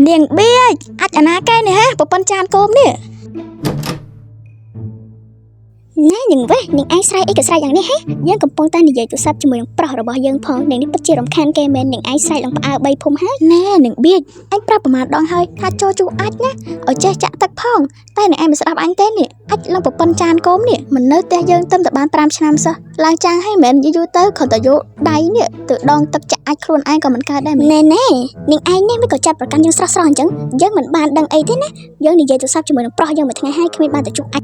Niềng biaអាចអាណាកែនេះហ៎ប្រពន្ធចានកូមនេះណែនឹងវេនឹងឯងស្រ័យអីក៏ស្រ័យយ៉ាងនេះហ៎យើងកំពុងតែនិយាយទូរស័ព្ទជាមួយនឹងប្រុសរបស់យើងផងនឹងនេះពិតជារំខានគេមែននឹងឯងស្រ័យឡើងផ្អើ3ភូមិហើយណែនឹងបៀចអញប្រាប់ប្រមាណដងហើយថាចូលជួអាចណាឲ្យចេះចាក់ទឹកផងតែនឹងឯងមិនស្ដាប់អញទេនេះអាចឡើងប្រពន្ធចានកូមនេះមិននៅផ្ទះយើងតែបាន5ឆ្នាំសោះឡើងចាងហើយមិនយូរទៅគ្រាន់តែយកដៃនេះទៅដងទឹកចាក់អាចខ្លួនឯងក៏មិនកើតដែរណែនឹងឯងនេះមិនក៏ចាប់ប្រកាន់យើងស្រស់ៗអញ្ចឹងយើងមិនបានដឹងអីទេណាយើងនិយាយទូរស័ព្ទជាមួយនឹងប្រុសយើងមួយថ្ងៃហើយគ្មានបានទៅជួបអាច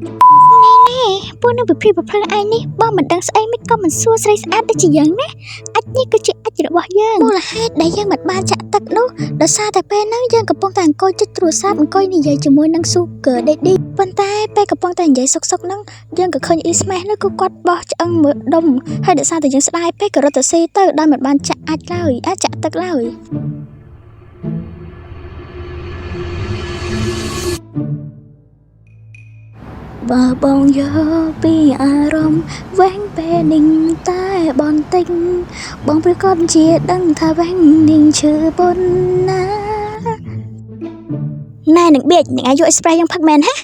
ពួកនឹងប្រព្រឹត្តឯងនេះបងមិនដឹងស្អីមិនក៏មិនសួរស្រីស្អាតដូចជាយើងណាអាចនេះគឺជាអាចរបស់យើងមូលហេតុដែលយើងមិនបានចាក់ទឹកនោះដោយសារតែពេលហ្នឹងយើងកំពុងតែអង្គុយចុចទូរស័ព្ទអង្គុយនិយាយជាមួយនឹង Sugar Daddy ប៉ុន្តែពេលកំពុងតែនិយាយសុកហ្នឹងយើងក៏ឃើញ Ismail នោះគឺគាត់បោះឆ្អឹងមើលដុំហើយដោយសារតែយើងស្ដាយពេកក៏រត់ទៅស៊ីទៅដោយមិនបានចាក់អាចឡើយអាចចាក់ទឹកឡើយបើបងយកពីអារម្មណ៍វែងពេលនេះតែបន្តិចបងប្រកាសជាដឹងថាវែងនេះឈឺប៉ុណ្ណាណែនឹងបៀចនឹងអាយុ spray យើងផឹកមែនហ៎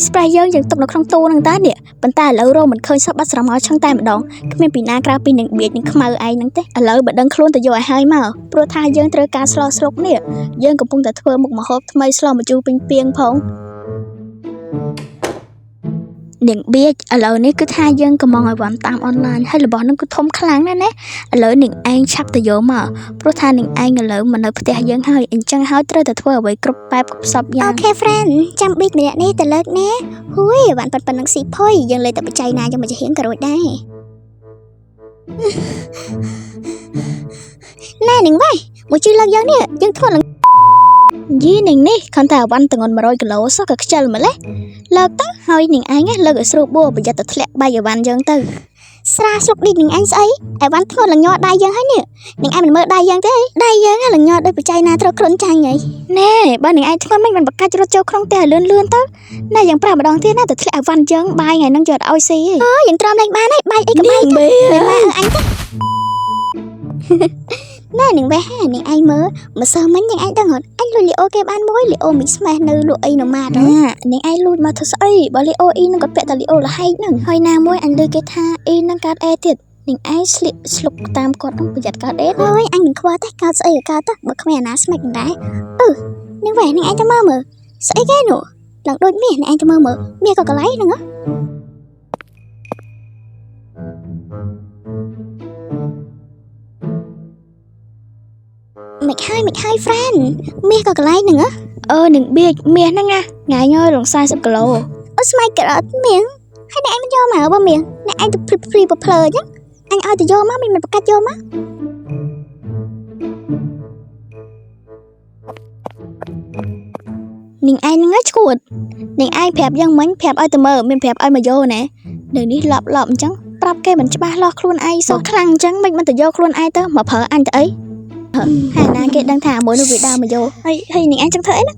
spray យើងទុកនៅក្នុងទូហ្នឹងតានេះប៉ុន្តែឥឡូវរោមិនឃើញសោះបាត់ស្រមោលឆឹងតែម្ដងគ្មានពីណាក្រៅពីនឹងបៀចនឹងខ្មៅឯងហ្នឹងទេឥឡូវបើដឹងខ្លួនទៅយកឲ្យហើយមកព្រោះថាយើងត្រូវការស្លោស្លុកនេះយើងកំពុងតែធ្វើមុខម្ហូបថ្មីស្លោម្ជូរពេញពីងផងនាងបៀចឥឡូវនេះគឺថាយើងកំងឲ្យវ៉ាន់តាមអនឡាញហើយរបស់នឹងគឺធំខ្លាំងណាស់ណាឥឡូវនាងឯងឆាប់ទៅយកមកព្រោះថានាងឯងឥឡូវមកនៅផ្ទះយើងហើយអញ្ចឹងហើយត្រូវតែធ្វើអ្វីគ្រប់បែបគ្រប់សពយ៉ាងអូខេ friend ចាំប៊ីកម្នាក់នេះទៅលើកណាហួយវ៉ាន់ប៉ុណ្ណឹងស៊ីផុយយើងលេតែបច្ច័យណាយើងមិនចេះហ៊ានក៏រួចដែរណែនាងវ៉ៃមកជួយលើកយើងនេះយើងធ្វើឡើងយីនាងនេះខំតែវ៉ាន់តងន់100គីឡូសោះក៏ខ្ជិលម្លេះលើកទៅហើយនាងឯងលើកឲ្យស្រួលបួប្រយ័ត្នទៅធ្លាក់បាយអីវ៉ាន់យើងទៅស្រាស្លុកឌីកនាងឯងស្អីអីវ៉ាន់ធ្ងន់លញ័រដៃយើងហើយនេះនាងឯងមិនមើលដៃយើងទេដៃយើងលញ័រដោយបច្ច័យណាត្រូវគ្រុនចាញ់ហីណែបើនាងឯងធ្ងន់មិនបកាច់រត់ចូលក្នុងផ្ទះលឿនទៅណែយ៉ាងប្រាប់ម្ដងទៀតណាទៅធ្លាក់អីវ៉ាន់យើងបាយថ្ងៃហ្នឹងយកឲ្យស៊ីហីអូយ៉ាងត្រាំលេងបានហីបាយអីក៏បាយទៅម៉ែអញទៅណែនាងវ៉ែនាងឯងមើលម្សិលមិញនាងឯងដឹងអត់អញលួចលីអូគេបានមួយលីអូមីស្មេះនៅលក់អីនៅម៉ាតនាងឯងលួចមកធ្វើស្អីបើលីអូអ៊ីនឹងគាត់ពាក់តែលីអូលហែកហ្នឹងហើយណាមួយអញលើគេថាអ៊ីនឹងកើតអេទៀតនាងឯងស្លៀកស្លុកតាមគាត់នឹងប្រយ័ត្នកើតអេហើយអញមិនខ្វល់ទេកើតស្អីក៏កើតទៅបើគ្មានអាណាស្មេចមិនដែរនាងវ៉ែនាងឯងទៅមើលស្អីគេនោះឡើងដូចមាសនាងឯងទៅមើលមាសក៏កន្លែងហ្នឹងហ៎មិនហើយ friend មាសក៏កន្លែងហ្នឹងនឹងបៀកមាសហ្នឹងណាងាយរង40គីឡូអូស្មៃក្រអត់មាសហើយអ្នកឯងមិនយកមកបើមាសអ្នកឯងទៅព្រីភ្លើអញ្ចឹងអញឲ្យទៅយកមកមិនប្រកាច់យកមកនាងឯងហ្នឹងឈួតនាងឯងប្រាប់យ៉ាងមិញប្រាប់ឲ្យទៅមើលមានប្រាប់ឲ្យមកយកណានៅនេះឡប់អញ្ចឹងប្រាប់គេមិនច្បាស់លាស់ខ្លួនឯងសោះខ្លាំងអញ្ចឹងមិនទៅយកខ្លួនឯងទៅមកប្រើអញទៅអីហើយណាគេដឹងថាមួយនោះវាដើរមកយកហើយនាងឯងចង់ធ្វើអីណា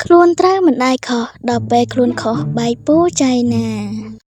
ខ្លួនត្រូវមិនដែរខុសដល់ពេលខ្លួនខុសបែកពូចៃណា